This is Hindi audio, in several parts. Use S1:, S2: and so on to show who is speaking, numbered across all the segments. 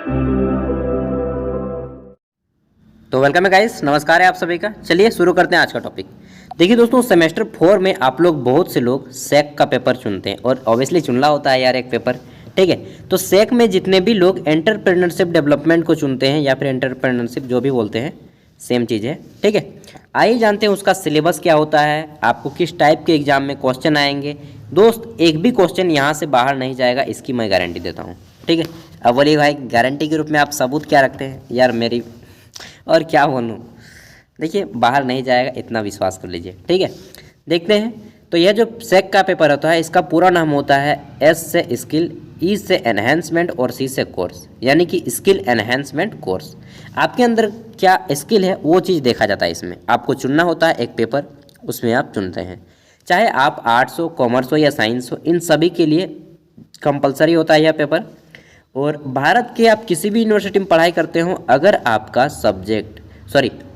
S1: तो वेलकम है गाइस, नमस्कार है आप सभी का। चलिए शुरू करते हैं आज का टॉपिक। देखिए दोस्तों, सेमेस्टर 4 में आप लोग बहुत से लोग सेक का पेपर चुनते हैं और ऑब्वियसली चुनना होता है यार एक पेपर, ठीक है। तो सेक में जितने भी लोग एंटरप्रेन्योरशिप डेवलपमेंट को चुनते हैं या फिर एंटरप्रेन्योरशिप जो भी बोलते हैं, सेम चीज़ है, ठीक है। आइए जानते हैं उसका सिलेबस क्या होता है, आपको किस टाइप के एग्जाम में क्वेश्चन आएंगे। दोस्त, एक भी क्वेश्चन यहाँ से बाहर नहीं जाएगा, इसकी मैं गारंटी देता हूँ, ठीक है। अब बोलिए भाई, गारंटी के रूप में आप सबूत क्या रखते हैं यार मेरी, और क्या बोलूँ। देखिए, बाहर नहीं जाएगा, इतना विश्वास कर लीजिए, ठीक है। देखते हैं। तो यह जो सेक का पेपर होता है, इसका पूरा नाम होता है एस से स्किल, ई से एनहेंसमेंट और सी से कोर्स, यानी कि स्किल एनहेंसमेंट कोर्स। आपके अंदर क्या स्किल है वो चीज़ देखा जाता है इसमें। आपको चुनना होता है एक पेपर, उसमें आप चुनते हैं, चाहे आप आर्ट्स हो, कॉमर्स हो या साइंस हो, इन सभी के लिए कंपलसरी होता है यह पेपर। और भारत के आप किसी भी यूनिवर्सिटी में पढ़ाई करते हो, अगर आपका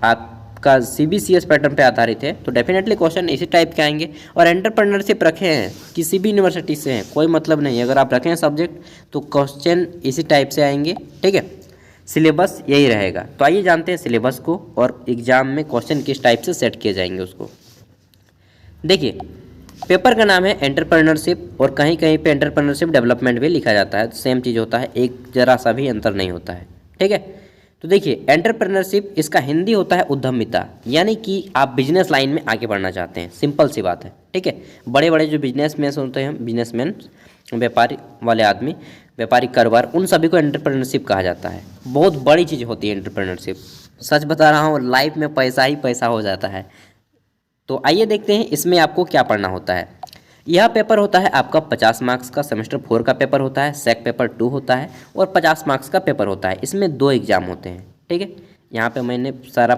S1: आपका CBCS पैटर्न पे आधारित है तो डेफिनेटली क्वेश्चन इसी टाइप के आएंगे। और एंटरप्रेन्योरशिप रखे हैं किसी भी यूनिवर्सिटी से हैं, कोई मतलब नहीं, अगर आप रखें सब्जेक्ट तो क्वेश्चन इसी टाइप से आएंगे, ठीक है। सिलेबस यही रहेगा। तो आइए जानते हैं सिलेबस को और एग्जाम में क्वेश्चन किस टाइप से सेट किए जाएंगे उसको। देखिए, पेपर का नाम है एंटरप्रेन्योरशिप और कहीं कहीं पे एंटरप्रेन्योरशिप डेवलपमेंट भी लिखा जाता है, सेम चीज़ होता है, एक जरा सा भी अंतर नहीं होता है, ठीक है। तो देखिए, एंटरप्रेन्योरशिप इसका हिंदी होता है उद्यमिता, यानी कि आप बिजनेस लाइन में आगे बढ़ना चाहते हैं, सिंपल सी बात है, ठीक है। बड़े बड़े जो बिजनेसमैन होते हैं, बिजनेसमैन, व्यापारी वाले आदमी, व्यापारिक कारोबार, उन सभी को एंटरप्रेन्योरशिप कहा जाता है। बहुत बड़ी चीज़ होती है एंटरप्रेन्योरशिप, सच बता रहा हूँ, लाइफ में पैसा ही पैसा हो जाता है। तो आइए देखते हैं इसमें आपको क्या पढ़ना होता है। यह पेपर होता है आपका 50 मार्क्स का, सेमेस्टर 4 का पेपर होता है, सेक पेपर 2 होता है और 50 मार्क्स का पेपर होता है। इसमें 2 एग्जाम होते हैं, ठीक है। यहाँ पे मैंने सारा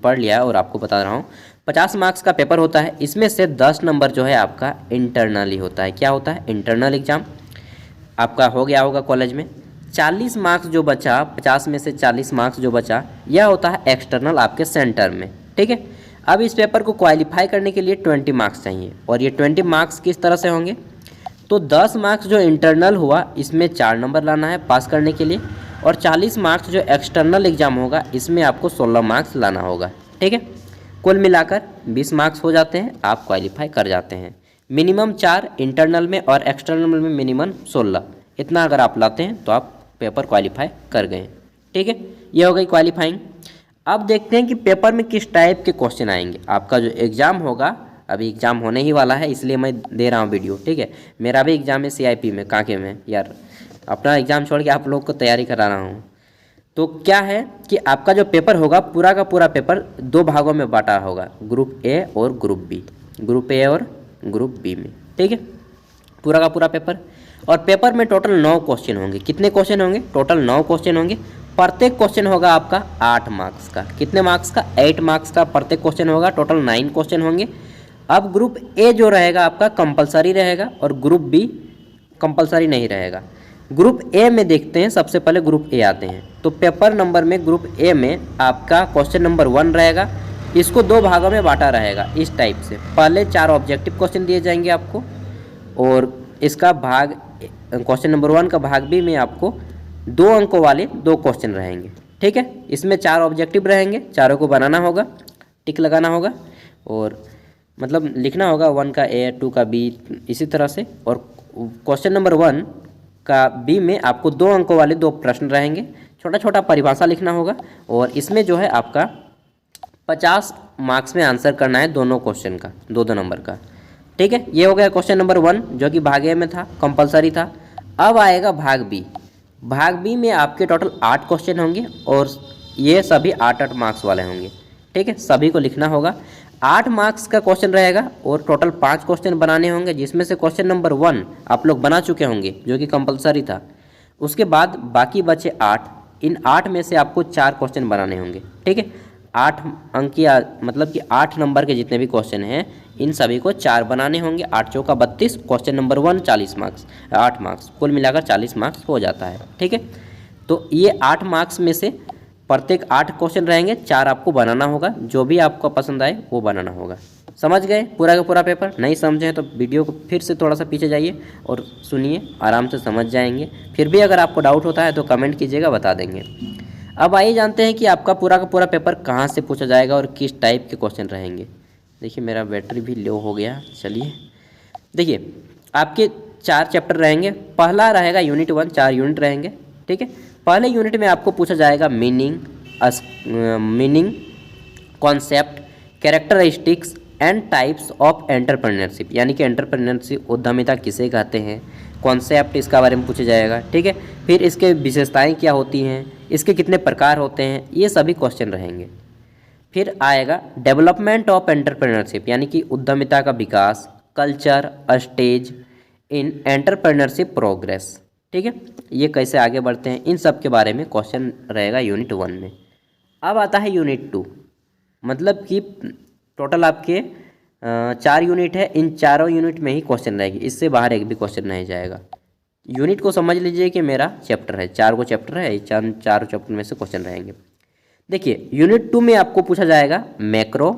S1: पढ़ लिया और आपको बता रहा हूँ। 50 मार्क्स का पेपर होता है, इसमें से 10 नंबर जो है आपका इंटरनली होता है। क्या होता है? इंटरनल एग्जाम आपका हो गया होगा कॉलेज में। 40 मार्क्स जो बचा, 50 में से 40 मार्क्स जो बचा, यह होता है एक्सटर्नल आपके सेंटर में, ठीक है। अब इस पेपर को क्वालिफाई करने के लिए 20 मार्क्स चाहिए और ये 20 मार्क्स किस तरह से होंगे? तो 10 मार्क्स जो इंटरनल हुआ, इसमें 4 नंबर लाना है पास करने के लिए, और 40 मार्क्स जो एक्सटर्नल एग्जाम होगा, इसमें आपको 16 मार्क्स लाना होगा, ठीक है। कुल मिलाकर 20 मार्क्स हो जाते हैं, आप क्वालिफाई कर जाते हैं। मिनिमम 4 इंटरनल में और एक्सटर्नल में मिनिमम 16, इतना अगर आप लाते हैं तो आप पेपर क्वालिफाई कर गए, ठीक है। ये हो गई क्वालिफाइंग। अब देखते हैं कि पेपर में किस टाइप के क्वेश्चन आएंगे। आपका जो एग्ज़ाम होगा, अभी एग्ज़ाम होने ही वाला है, इसलिए मैं दे रहा हूँ वीडियो, ठीक है। मेरा भी एग्ज़ाम है CIP में, कांके में, यार अपना एग्ज़ाम छोड़ के आप लोग को तैयारी करा रहा हूँ। तो क्या है कि आपका जो पेपर होगा, पूरा का पूरा पेपर 2 भागों में बांटा होगा, ग्रुप A और ग्रुप B, ग्रुप A और ग्रुप B में, ठीक है, पूरा का पूरा पेपर। और पेपर में टोटल 9 क्वेश्चन होंगे। कितने क्वेश्चन होंगे? टोटल 9 क्वेश्चन होंगे। प्रत्येक क्वेश्चन होगा आपका 8 मार्क्स का। कितने मार्क्स का? 8 मार्क्स का प्रत्येक क्वेश्चन होगा। टोटल 9 क्वेश्चन होंगे। अब ग्रुप A जो रहेगा आपका कंपलसरी रहेगा और ग्रुप B कंपलसरी नहीं रहेगा। ग्रुप A में देखते हैं, सबसे पहले ग्रुप A आते हैं। तो पेपर नंबर में ग्रुप A में आपका क्वेश्चन नंबर 1 रहेगा, इसको 2 भागों में बांटा रहेगा इस टाइप से। पहले 4 ऑब्जेक्टिव क्वेश्चन दिए जाएंगे आपको, और इसका भाग क्वेश्चन नंबर 1 का भाग B में आपको 2 अंकों वाले 2 क्वेश्चन रहेंगे, ठीक है। इसमें 4 ऑब्जेक्टिव रहेंगे, चारों को बनाना होगा, टिक लगाना होगा, और मतलब लिखना होगा 1 का A, 2 का B, इसी तरह से। और क्वेश्चन नंबर 1 का B में आपको 2 अंकों वाले 2 प्रश्न रहेंगे, छोटा छोटा परिभाषा लिखना होगा, और इसमें जो है आपका 50 मार्क्स में आंसर करना है दोनों क्वेश्चन का, 2-2 नंबर का, ठीक है। ये हो गया क्वेश्चन नंबर 1 जो कि भाग A में था, कंपलसरी था। अब आएगा भाग B। भाग B में आपके टोटल 8 क्वेश्चन होंगे और ये सभी 8-8 मार्क्स वाले होंगे, ठीक है। सभी को लिखना होगा। 8 मार्क्स का क्वेश्चन रहेगा और टोटल 5 क्वेश्चन बनाने होंगे, जिसमें से क्वेश्चन नंबर 1 आप लोग बना चुके होंगे जो कि कंपलसरी था। उसके बाद बाकी बचे 8, इन 8 में से आपको 4 क्वेश्चन बनाने होंगे, ठीक है। 8 अंक की मतलब कि 8 नंबर के जितने भी क्वेश्चन हैं, इन सभी को 4 बनाने होंगे। 8 चौका 32, क्वेश्चन नंबर 1 40 मार्क्स, 8 मार्क्स, कुल मिलाकर 40 मार्क्स हो जाता है, ठीक है। तो ये 8 मार्क्स में से प्रत्येक 8 क्वेश्चन रहेंगे, 4 आपको बनाना होगा, जो भी आपको पसंद आए वो बनाना होगा। समझ गए पूरा का पूरा पेपर? नहीं समझे तो वीडियो को फिर से थोड़ा सा पीछे जाइए और सुनिए, आराम से समझ जाएंगे। फिर भी अगर आपको डाउट होता है तो कमेंट कीजिएगा, बता देंगे। अब आइए जानते हैं कि आपका पूरा का पूरा पेपर कहाँ से पूछा जाएगा और किस टाइप के क्वेश्चन रहेंगे। देखिए मेरा बैटरी भी लो हो गया। चलिए देखिए, आपके 4 चैप्टर रहेंगे। पहला रहेगा यूनिट 1, 4 यूनिट रहेंगे, ठीक है। पहले यूनिट में आपको पूछा जाएगा meaning, concept, characteristics and types of entrepreneurship, यानी कि एंटरप्रेन्योरशिप उद्यमिता किसे कहते हैं, कॉन्सेप्ट इसका बारे में पूछा जाएगा, ठीक है। फिर इसके विशेषताएं क्या होती हैं, इसके कितने प्रकार होते हैं, ये सभी क्वेश्चन रहेंगे। फिर आएगा डेवलपमेंट ऑफ एंटरप्रेन्योरशिप, यानी कि उद्यमिता का विकास, कल्चर, स्टेज इन एंटरप्रेन्योरशिप प्रोग्रेस, ठीक है। ये कैसे आगे बढ़ते हैं, इन सब के बारे में क्वेश्चन रहेगा यूनिट 1 में। अब आता है यूनिट 2, मतलब कि टोटल आपके 4 यूनिट है, इन चारों यूनिट में ही क्वेश्चन रहेगी, इससे बाहर एक भी क्वेश्चन नहीं जाएगा। यूनिट को समझ लीजिए कि मेरा चैप्टर है, 4 चैप्टर है, चार चैप्टर में से क्वेश्चन रहेंगे। देखिए यूनिट 2 में आपको पूछा जाएगा macro,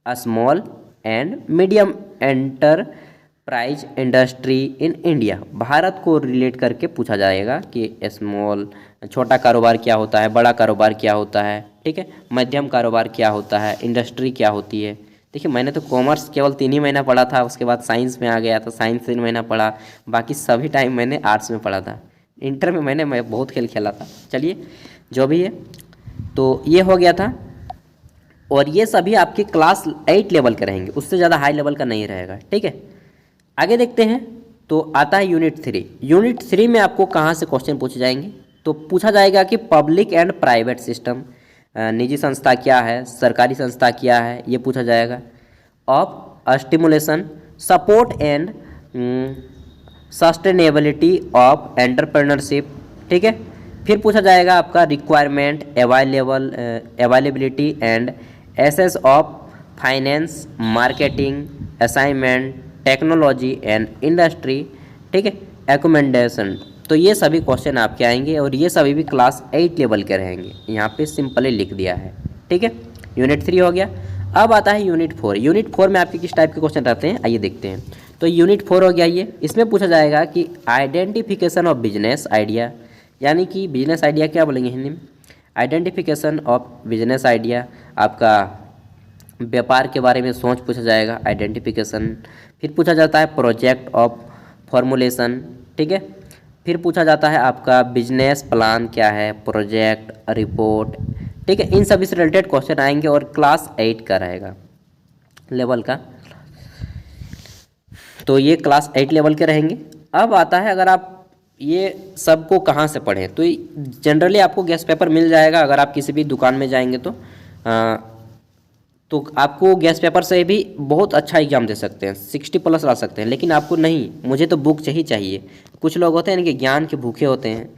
S1: small and medium enterprise industry in India, Bharat को रिलेट करके पूछा जाएगा कि स्मॉल छोटा कारोबार क्या होता है, बड़ा कारोबार क्या होता है, ठीक है, मध्यम कारोबार क्या होता है, इंडस्ट्री क्या होती है। देखिए मैंने तो कॉमर्स केवल 3 ही महीना पढ़ा था, उसके बाद साइंस में आ गया तो साइंस 3 महीना पढ़ा, बाकी सभी टाइम मैंने आर्ट्स में पढ़ा था। इंटर में मैं बहुत खेल खेला था। चलिए जो भी है, तो ये हो गया था। और ये सभी आपके क्लास 8 लेवल के रहेंगे, उससे ज़्यादा हाई लेवल का नहीं रहेगा, ठीक है। आगे देखते हैं, तो आता है यूनिट 3। यूनिट 3 में आपको कहाँ से क्वेश्चन पूछे जाएंगे, तो पूछा जाएगा कि पब्लिक एंड प्राइवेट सिस्टम, निजी संस्था क्या है, सरकारी संस्था क्या है, ये पूछा जाएगा। Of stimulation, support and sustainability of entrepreneurship, ठीक है। फिर पूछा जाएगा आपका requirement, availability and access of finance, marketing, assignment, technology and industry, ठीक है, एकोमेंडेशन। तो ये सभी क्वेश्चन आपके आएंगे और ये सभी भी क्लास 8 लेवल के रहेंगे, यहाँ पे सिंपली लिख दिया है, ठीक है। यूनिट 3 हो गया। अब आता है यूनिट 4। यूनिट 4 में आपके किस टाइप के क्वेश्चन रहते हैं, आइए देखते हैं। तो यूनिट 4 हो गया ये, इसमें पूछा जाएगा कि आइडेंटिफिकेशन ऑफ बिजनेस आइडिया, यानी कि बिजनेस आइडिया क्या बोलेंगे हिंदी में, आइडेंटिफिकेशन ऑफ बिजनेस आइडिया, आपका व्यापार के बारे में सोच पूछा जाएगा, आइडेंटिफिकेशन। फिर पूछा जाता है प्रोजेक्ट ऑफ फॉर्मुलेशन, ठीक है। फिर पूछा जाता है आपका बिजनेस प्लान क्या है, प्रोजेक्ट, रिपोर्ट, ठीक है। इन सभी से रिलेटेड क्वेश्चन आएंगे और क्लास 8 का रहेगा लेवल का, तो ये क्लास 8 लेवल के रहेंगे। अब आता है, अगर आप ये सबको कहाँ से पढ़ें, तो जनरली आपको गेस्ट पेपर मिल जाएगा। अगर आप किसी भी दुकान में जाएंगे तो आपको गेस्ट पेपर से भी बहुत अच्छा एग्जाम दे सकते हैं, 60+ ला सकते हैं। लेकिन आपको नहीं, मुझे तो बुक चाहिए। कुछ लोग होते हैं इनके ज्ञान के भूखे होते हैं,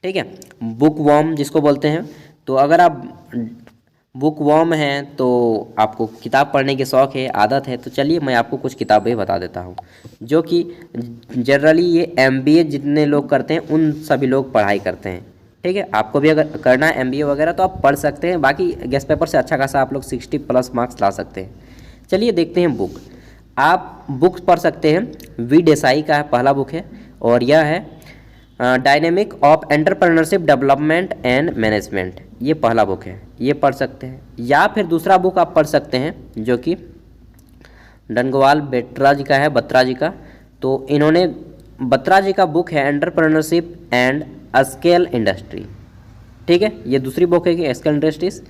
S1: ठीक है, बुक वॉर्म जिसको बोलते हैं। तो अगर आप बुक वॉर्म हैं तो आपको किताब पढ़ने के शौक़ है, आदत है, तो चलिए मैं आपको कुछ किताबें बता देता हूँ जो कि जनरली ये MBA जितने लोग करते हैं उन सभी लोग पढ़ाई करते हैं, ठीक है। आपको भी अगर करना है MBA वगैरह तो आप पढ़ सकते हैं, बाकी गेस्ट पेपर से अच्छा खासा आप लोग 60+ मार्क्स ला सकते हैं। चलिए देखते हैं बुक। आप बुक पढ़ सकते हैं, वी देसाई का पहला बुक है और यह है dynamic of entrepreneurship development and management, ये पहला बुक है, ये पढ़ सकते हैं। या फिर दूसरा बुक आप पढ़ सकते हैं जो कि डंगवाल बत्रा जी का है, बत्रा जी का। तो इन्होंने बत्रा जी का बुक है एंटरप्रेन्योरशिप एंड स्केल इंडस्ट्री, ठीक है, ये दूसरी बुक है कि स्केल इंडस्ट्रीज।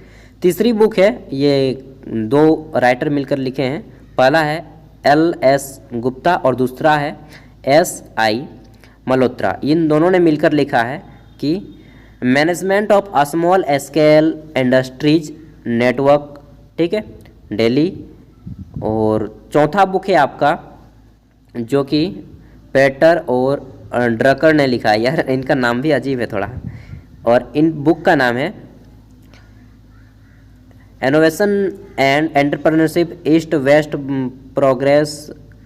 S1: तीसरी बुक है, ये 2 राइटर मिलकर लिखे हैं, पहला है LS गुप्ता और दूसरा है SI मल्होत्रा। इन दोनों ने मिलकर लिखा है कि management of small scale industries network, ठीक है, दिल्ली। और चौथा बुक है आपका जो कि पेटर और ड्रकर ने लिखा है, यार इनका नाम भी अजीब है थोड़ा। और इन बुक का नाम है innovation and entrepreneurship east west progress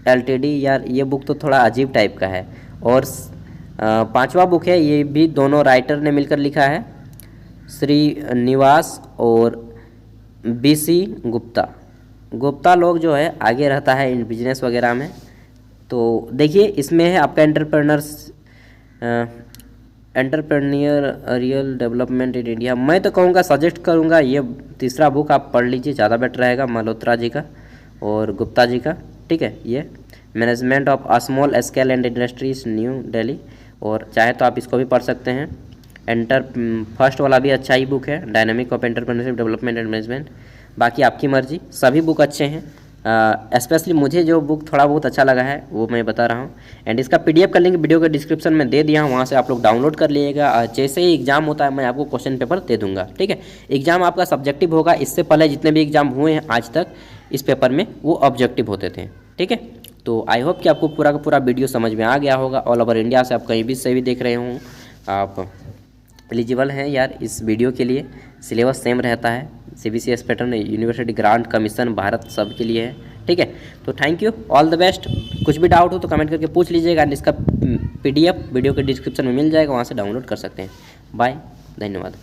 S1: LTD। यार ये बुक तो थोड़ा अजीब टाइप का है। और 5वां बुक है, ये भी दोनों राइटर ने मिलकर लिखा है, श्री निवास और BC गुप्ता, गुप्ता लोग जो है आगे रहता है इन बिजनेस वगैरह में। तो देखिए इसमें है आपका एंटरप्रेन्योरियल डेवलपमेंट इन इंडिया। मैं तो कहूँगा, सजेस्ट करूँगा ये तीसरा बुक आप पढ़ लीजिए, ज़्यादा बेटर रहेगा, मल्होत्रा जी का और गुप्ता जी का। ठीक है, ये management of small scale and industries new Delhi, और चाहे तो आप इसको भी पढ़ सकते हैं। फर्स्ट वाला भी अच्छा ही बुक है, dynamic of entrepreneurship development and management. बाकी आपकी मर्जी, सभी बुक अच्छे हैं। स्पेशली मुझे जो बुक थोड़ा बहुत अच्छा लगा है वो मैं बता रहा हूँ। एंड इसका PDF का लिंक वीडियो के डिस्क्रिप्शन में दे दिया हूँ, वहाँ से आप लोग डाउनलोड कर लीजिएगा। जैसे ही एग्जाम होता है मैं आपको क्वेश्चन पेपर दे दूंगा। ठीक है, एग्जाम आपका सब्जेक्टिव होगा, इससे पहले जितने भी एग्जाम हुए हैं आज तक इस पेपर में वो ऑब्जेक्टिव होते थे। ठीक है, तो आई होप कि आपको पूरा का पूरा वीडियो समझ में आ गया होगा। ऑल ओवर इंडिया से आप कहीं भी से भी देख रहे हों, आप एलिजिबल हैं यार इस वीडियो के लिए। सिलेबस सेम रहता है, CBCS pattern, university grant commission Bharat सब के लिए है। ठीक है, तो thank you, all the best. कुछ भी डाउट हो तो कमेंट करके पूछ लीजिएगा। इसका PDF वीडियो के डिस्क्रिप्शन में मिल जाएगा, वहाँ से डाउनलोड कर सकते हैं। बाय, धन्यवाद।